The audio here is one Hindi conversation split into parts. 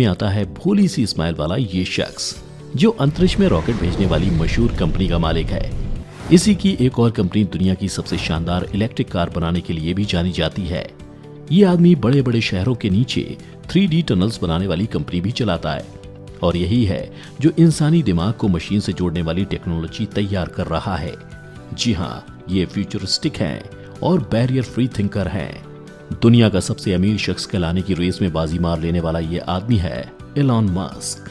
में आता है भोली सी स्माइल वाला ये शख्स जो अंतरिक्ष में रॉकेट भेजने वाली मशहूर कंपनी का मालिक है। इसी की एक और कंपनी दुनिया की सबसे शानदार इलेक्ट्रिक कार बनाने के लिए भी जानी जाती है। ये आदमी बड़े बड़े शहरों के नीचे 3D टनल्स बनाने वाली कंपनी भी चलाता है और यही है जो इंसानी दिमाग को मशीन से जोड़ने वाली टेक्नोलॉजी तैयार कर रहा है। जी हाँ, ये फ्यूचरिस्टिक हैं और बैरियर फ्री थिंकर हैं। दुनिया का सबसे अमीर शख्स कहलाने की रेस में बाजी मार लेने वाला ये आदमी है एलॉन मस्क।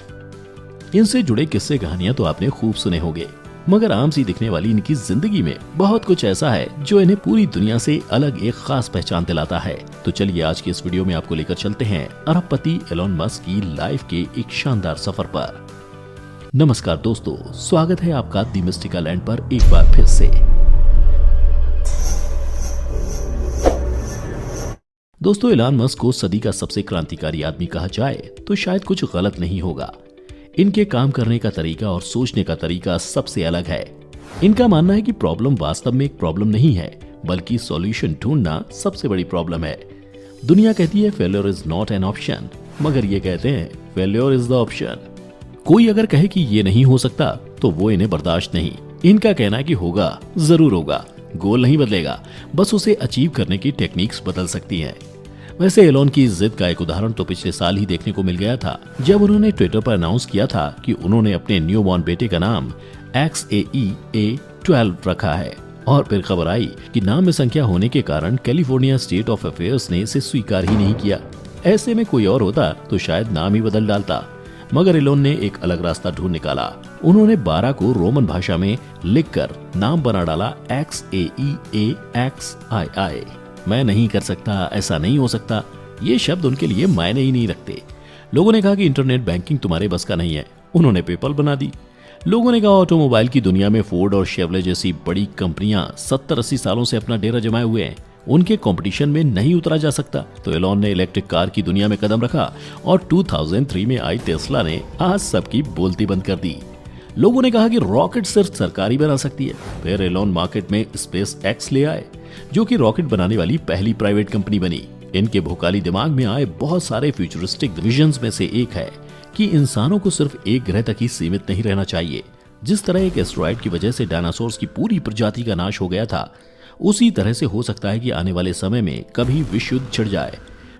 इनसे जुड़े किस्से कहानियां तो आपने खूब सुने होंगे, मगर आम सी दिखने वाली इनकी जिंदगी में बहुत कुछ ऐसा है जो इन्हें पूरी दुनिया से अलग एक खास पहचान दिलाता है। तो चलिए आज की इस वीडियो में आपको लेकर चलते हैं अरबपति एलॉन मस्क की लाइफ के एक शानदार सफर पर। नमस्कार दोस्तों, स्वागत है आपका द मिस्टिकल लैंड पर एक बार फिर से। दोस्तों, एलॉन मस्क को सदी का सबसे क्रांतिकारी आदमी कहा जाए तो शायद कुछ गलत नहीं होगा। इनके काम करने का तरीका और सोचने का तरीका सबसे अलग है। इनका मानना है कि प्रॉब्लम वास्तव में एक प्रॉब्लम नहीं है, बल्कि सॉल्यूशन ढूंढना सबसे बड़ी प्रॉब्लम है। दुनिया कहती है failure is not an option, मगर ये कहते हैं फेल्योर इज द ऑप्शन। कोई अगर कहे कि ये नहीं हो सकता तो वो इन्हें बर्दाश्त नहीं। इनका कहना है कि होगा, जरूर होगा। गोल नहीं बदलेगा, बस उसे अचीव करने की टेक्निक्स बदल सकती हैं। वैसे एलॉन की जिद का एक उदाहरण तो पिछले साल ही देखने को मिल गया था, जब उन्होंने ट्विटर पर अनाउंस किया था कि उन्होंने अपने न्यूबॉर्न बेटे का नाम XAEA12 रखा है। और फिर खबर आई कि नाम में संख्या होने के कारण कैलिफोर्निया स्टेट ऑफ अफेयर्स ने इसे स्वीकार ही नहीं किया। ऐसे में कोई और होता तो शायद नाम ही बदल डालता, मगर एलॉन ने एक अलग रास्ता ढूंढ निकाला। उन्होंने 12 को रोमन भाषा में लिखकर नाम बना डाला XAEAXII। मैं नहीं कर सकता, ऐसा नहीं हो सकता, ये शब्द उनके लिए मायने ही नहीं रखते। लोगों ने कहा कि इंटरनेट बैंकिंग तुम्हारे बस का नहीं है, उन्होंने पेपल बना दी। लोगों ने कहा ऑटोमोबाइल की दुनिया में फोर्ड और शेवले जैसी बड़ी कंपनियां 70-80 सालों से अपना डेरा जमाए हुए हैं, उनके कंपटीशन में नहीं उतरा जा सकता। तो एलॉन ने इलेक्ट्रिक कार की दुनिया में कदम रखा और 2003 में आई टेस्ला ने आज सबकी बोलती बंद कर दी। लोगों ने कहा कि रॉकेट सिर्फ सरकारी बना सकती है। फिर एलॉन मार्केट में स्पेस एक्स ले आए, जो कि रॉकेट बनाने वाली पहली प्राइवेट कंपनी बनी। इनके भोकाली दिमाग में आए बहुत सारे फ्यूचरिस्टिक विजन्स में से एक है कि इंसानों को सिर्फ एक ग्रह तक ही सीमित नहीं रहना चाहिए। जिस तरह एक एस्टेरॉयड की वजह से डायनासोर्स की पूरी प्रजाति का नाश हो गया था, उसी तरह से हो सकता है कि आने वाले समय में कभी विश्व युद्ध छिड़ जाए,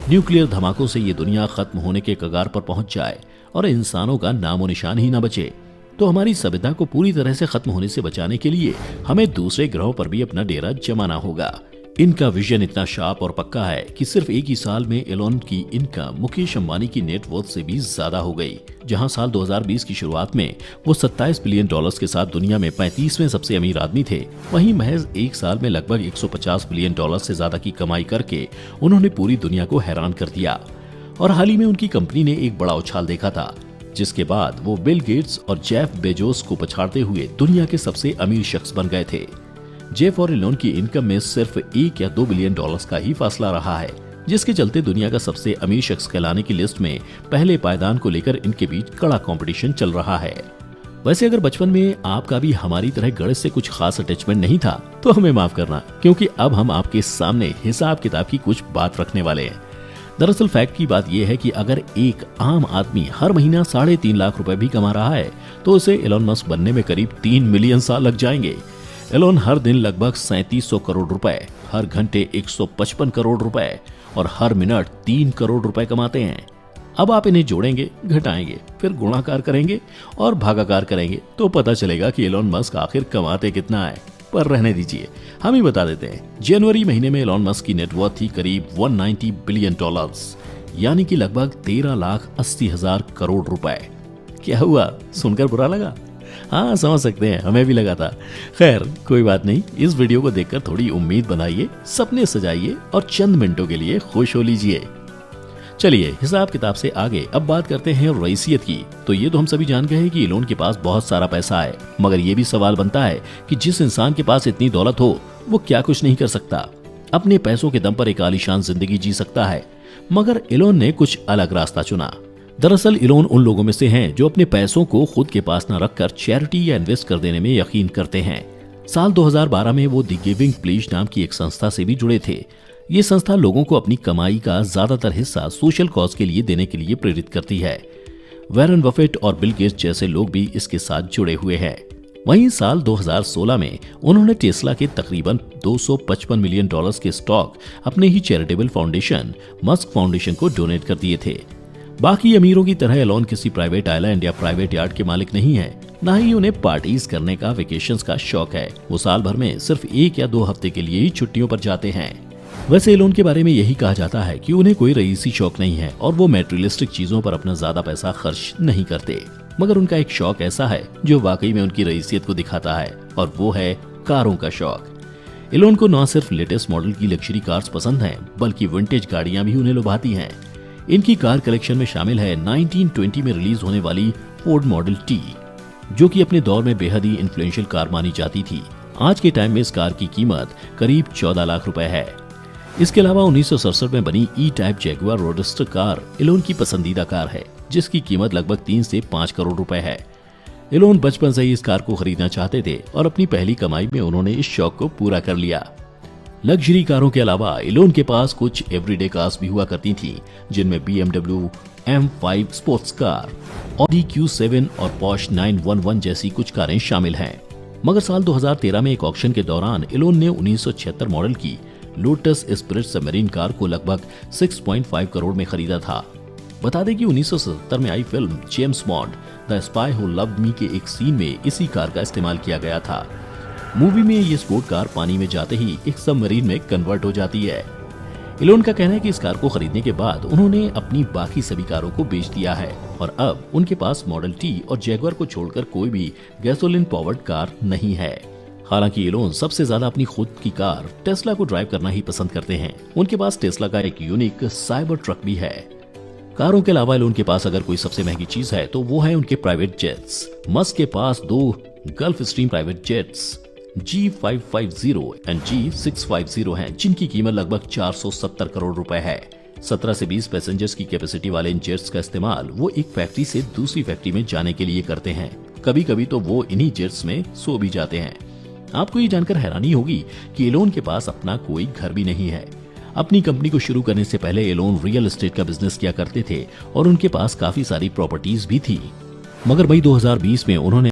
न्यूक्लियर धमाकों से ये दुनिया खत्म होने के कगार पर पहुंच जाए और इंसानों का नामो निशान ही न बचे। तो हमारी सभ्यता को पूरी तरह से खत्म होने से बचाने के लिए हमें दूसरे ग्रहों पर भी अपना डेरा जमाना होगा। इनका विजन इतना शार्प और पक्का है कि सिर्फ एक ही साल में एलॉन की इनकम मुकेश अंबानी की नेटवर्थ से भी ज्यादा हो गई। जहां साल 2020 की शुरुआत में वो 27 बिलियन डॉलर्स के साथ दुनिया में 35वें सबसे अमीर आदमी थे, वहीं महज एक साल में लगभग 150 बिलियन डॉलर से ज्यादा की कमाई करके उन्होंने पूरी दुनिया को हैरान कर दिया। और हाल ही में उनकी कंपनी ने एक बड़ा उछाल देखा था, जिसके बाद वो बिल गेट्स और जेफ बेजोस को पछाड़ते हुए दुनिया के सबसे अमीर शख्स बन गए थे। जेफ और एलॉन की इनकम में सिर्फ 1 या 2 बिलियन डॉलर्स का ही फासला रहा है, जिसके चलते दुनिया का सबसे अमीर शख्स कहलाने की लिस्ट में पहले पायदान को लेकर इनके बीच कड़ा कंपटीशन चल रहा है। वैसे अगर बचपन में आपका भी हमारी तरह गणित से कुछ खास अटैचमेंट नहीं था तो हमें माफ करना, क्योंकि अब हम आपके सामने हिसाब किताब की कुछ बात रखने वाले हैं। दरअसल फैक्ट की बात यह है कि अगर एक आम आदमी हर महीना 3.5 लाख रुपए भी कमा रहा है तो उसे एलॉन मस्क बनने में करीब 3 मिलियन साल लग जाएंगे। एलॉन हर दिन लगभग 3700 करोड़ रुपए, हर घंटे 155 करोड़ रुपए और हर मिनट 3 करोड़ रुपए कमाते हैं। अब आप इन्हें जोड़ेंगे, घटाएंगे, फिर गुणाकार करेंगे और भागाकार करेंगे तो पता चलेगा कि एलॉन मस्क आखिर कमाते कितना है। पर रहने दीजिए, हम ही बता देते हैं। जनवरी महीने में एलॉन मस्क की नेटवर्थ थी करीब 190 बिलियन डॉलर्स, यानी कि लगभग 13,80,000 करोड़ रुपए। क्या हुआ, सुनकर बुरा लगा? हाँ, समझ सकते हैं, हमें भी लगा था। खैर कोई बात नहीं, इस वीडियो को देखकर थोड़ी उम्मीद बनाइए, सपने सजाइए और चंद मिनटों के लिए खुश हो लीजिए। चलिए हिसाब किताब से आगे अब बात करते हैं रईसियत की। तो ये तो हम सभी जान गए हैं कि एलॉन के पास बहुत सारा पैसा है, मगर ये भी सवाल बनता है कि जिस इंसान के पास इतनी दौलत हो वो क्या कुछ नहीं कर सकता, अपने पैसों के दम पर एक आलीशान जिंदगी जी सकता है। मगर एलॉन ने कुछ अलग रास्ता चुना। दरअसल एलॉन उन लोगों में से हैं जो अपने पैसों को खुद के पास न रखकर चैरिटी या इन्वेस्ट कर देने में यकीन करते हैं। साल 2012 में वो द गिविंग प्लेज नाम की एक संस्था से भी जुड़े थे। ये संस्था लोगों को अपनी कमाई का ज्यादातर हिस्सा सोशल कॉज के लिए देने के लिए प्रेरित करती है। वॉरेन बफेट और बिल गेट्स जैसे लोग भी इसके साथ जुड़े हुए हैं। वहीं साल 2016 में उन्होंने टेस्ला के तकरीबन $255 मिलियन के स्टॉक अपने ही चैरिटेबल फाउंडेशन मस्क फाउंडेशन को डोनेट कर दिए थे। बाकी अमीरों की तरह एलोन किसी प्राइवेट आइलैंड या प्राइवेट यार्ड के मालिक नहीं है, ना ही उन्हें पार्टीज करने का, वेकेशंस का शौक है। वो साल भर में सिर्फ 1 या 2 हफ्ते के लिए ही छुट्टियों पर जाते हैं। वैसे एलोन के बारे में यही कहा जाता है कि उन्हें कोई रईसी शौक नहीं है और वो मैटेरियलिस्टिक चीजों पर अपना ज्यादा पैसा खर्च नहीं करते, मगर उनका एक शौक ऐसा है जो वाकई में उनकी रईसियत को दिखाता है, और वो है कारों का शौक। एलोन को न सिर्फ लेटेस्ट मॉडल की लग्जरी कार्स पसंद हैं, बल्कि विंटेज गाड़ियां भी उन्हें लुभाती हैं। इनकी कार कलेक्शन में शामिल है 1920 में रिलीज होने वाली फोर्ड मॉडल टी, जो कि अपने दौर में बेहद ही इन्फ्लुएंशियल कार मानी जाती थी। आज के टाइम में इस कार की कीमत करीब 14 लाख रुपए है। इसके अलावा 1967 में बनी E type Jaguar roadster car Elon की पसंदीदा कार है, जिसकी कीमत लगभग 3 से 5 करोड़ रुपए है। एलोन बचपन से ही इस कार को खरीदना चाहते थे और अपनी पहली कमाई में उन्होंने इस शौक को पूरा कर लिया। लग्जरी कारों के अलावा एलोन के पास कुछ एवरीडे कार्स भी हुआ करती थीं, जिनमें BMW M5 sports car, Audi Q7 और Porsche 911 जैसी कुछ कारें शामिल हैं। मगर साल 2013 में एक ऑक्शन के दौरान एलोन ने 1976 मॉडल की लोटस स्पिरिट सबमरीन कार को लगभग 6.5 करोड़ में खरीदा था। बता दें कि 1977 में आई film James Bond the spy who loved me के एक सीन में इसी कार का इस्तेमाल किया गया था। मूवी में ये स्पोर्ट कार पानी में जाते ही एक सबमरीन में कन्वर्ट हो जाती है। एलोन का कहना है कि इस कार को खरीदने के बाद उन्होंने अपनी बाकी सभी कारों को बेच दिया है और अब उनके पास मॉडल टी और जैगुआर को छोड़कर कोई भी गैसोलीन पावर्ड कार नहीं है। हालांकि एलोन सबसे ज्यादा अपनी खुद की कार टेस्ला को ड्राइव करना ही पसंद करते हैं। उनके पास टेस्ला का एक यूनिक साइबर ट्रक भी है। कारों के अलावा एलोन के पास अगर कोई सबसे महंगी चीज है तो वो है उनके प्राइवेट जेट्स। मस्क के पास 2 gulf stream private jets G550 and G650 हैं, जिनकी कीमत लगभग 470 करोड़ रुपए है। 17 से 20 पैसेंजर्स की कैपेसिटी वाले इन जेट्स का इस्तेमाल वो एक फैक्ट्री से दूसरी फैक्ट्री में जाने के लिए करते हैं। कभी कभी तो वो इन्हीं जेट्स में सो भी जाते हैं। आपको ये जानकर हैरानी होगी कि एलोन के पास अपना कोई घर भी नहीं है। अपनी कंपनी को शुरू करने से पहले एलोन रियल एस्टेट का बिजनेस किया करते थे और उनके पास काफी सारी प्रॉपर्टीज भी थी, मगर मई 2020 में उन्होंने